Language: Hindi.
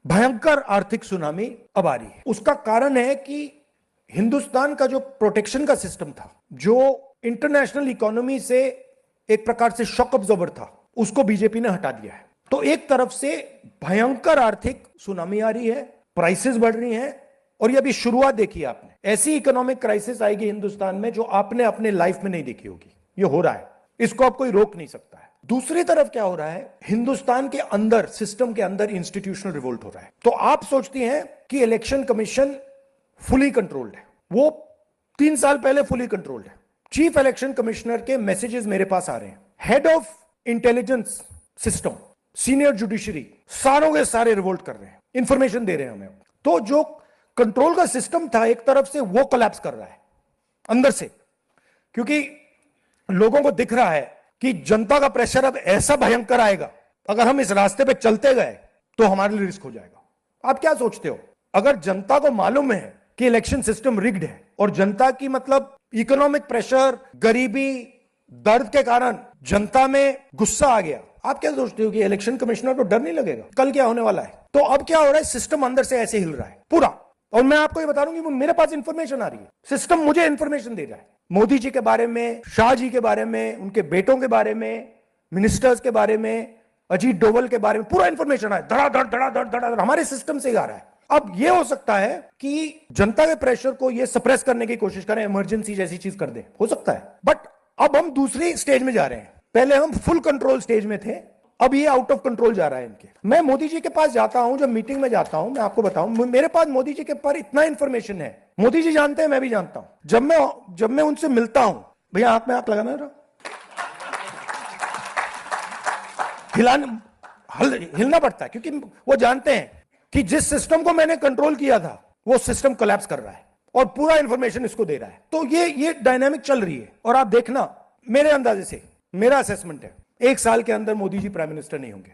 भयंकर आर्थिक सुनामी अब आ रही है। उसका कारण है कि हिंदुस्तान का जो प्रोटेक्शन का सिस्टम था, जो इंटरनेशनल इकोनॉमी से एक प्रकार से शॉक अब्जॉर्बर था, उसको बीजेपी ने हटा दिया है। तो एक तरफ से भयंकर आर्थिक सुनामी आ रही है, प्राइसेस बढ़ रही हैं, और ये अभी शुरुआत देखी आपने। ऐसी इकोनॉमिक क्राइसिस आएगी हिंदुस्तान में जो आपने अपने लाइफ में नहीं देखी होगी। ये हो रहा है, इसको अब कोई रोक नहीं सकता है। दूसरी तरफ क्या हो रहा है, हिंदुस्तान के अंदर, सिस्टम के अंदर इंस्टीट्यूशनल रिवोल्ट हो रहा है। तो आप सोचती हैं कि इलेक्शन कमीशन फुली कंट्रोल्ड है। वो 3 साल पहले फुली कंट्रोल्ड है। चीफ इलेक्शन कमिश्नर के मैसेजेस मेरे पास आ रहे हैं, head of intelligence system, senior judiciary, सारों के सारे रिवोल्ट कर रहे हैं, इंफॉर्मेशन दे रहे हैं हमें। तो जो कंट्रोल का सिस्टम था एक तरफ से, वो कोलैप्स कर रहा है अंदर से, क्योंकि लोगों को दिख रहा है कि जनता का प्रेशर अब ऐसा भयंकर आएगा, अगर हम इस रास्ते पे चलते गए तो हमारे लिए रिस्क हो जाएगा। आप क्या सोचते हो, अगर जनता को मालूम है कि इलेक्शन सिस्टम रिग्ड है और जनता की मतलब इकोनॉमिक प्रेशर, गरीबी, दर्द के कारण जनता में गुस्सा आ गया, आप क्या सोचते हो कि इलेक्शन कमिश्नर को डर नहीं लगेगा कल क्या होने वाला है? तो अब क्या हो रहा है, सिस्टम अंदर से ऐसे हिल रहा है पूरा। और मैं आपको ये बता दूं कि मेरे पास इंफॉर्मेशन आ रही है, सिस्टम मुझे इंफॉर्मेशन दे रहा है, मोदी जी के बारे में, शाह जी के बारे में, उनके बेटों के बारे में, मिनिस्टर्स के बारे में, अजीत डोवल के बारे में पूरा इंफॉर्मेशन है, धड़ाधड़ धड़ाधड़ धड़ाधड़ हमारे सिस्टम से आ रहा है। अब ये हो सकता है कि जनता के प्रेशर को ये सप्रेस करने की कोशिश करें, इमरजेंसी जैसी चीज कर दे, हो सकता है। बट अब हम दूसरी स्टेज में जा रहे हैं। पहले हम फुल कंट्रोल स्टेज में थे, अब ये आउट ऑफ कंट्रोल जा रहा है इनके। मैं मोदी जी के पास जाता हूं, जब मीटिंग में जाता हूं, मैं आपको बताऊं, मेरे पास मोदी जी के पर इतना इंफॉर्मेशन है, मोदी जी जानते हैं, मैं भी जानता हूं। जब मैं उनसे मिलता हूं, भैया हाथ में हाथ लगाना रहा, हिलना पड़ता है, क्योंकि वो जानते हैं कि जिस सिस्टम को मैंने कंट्रोल किया था वो सिस्टम कोलैप्स कर रहा है और पूरा इंफॉर्मेशन इसको दे रहा है। तो ये डायनामिक चल रही है। और आप देखना, मेरे अंदाजे से, मेरा असेसमेंट है, 1 साल के अंदर मोदी जी प्राइम मिनिस्टर नहीं होंगे।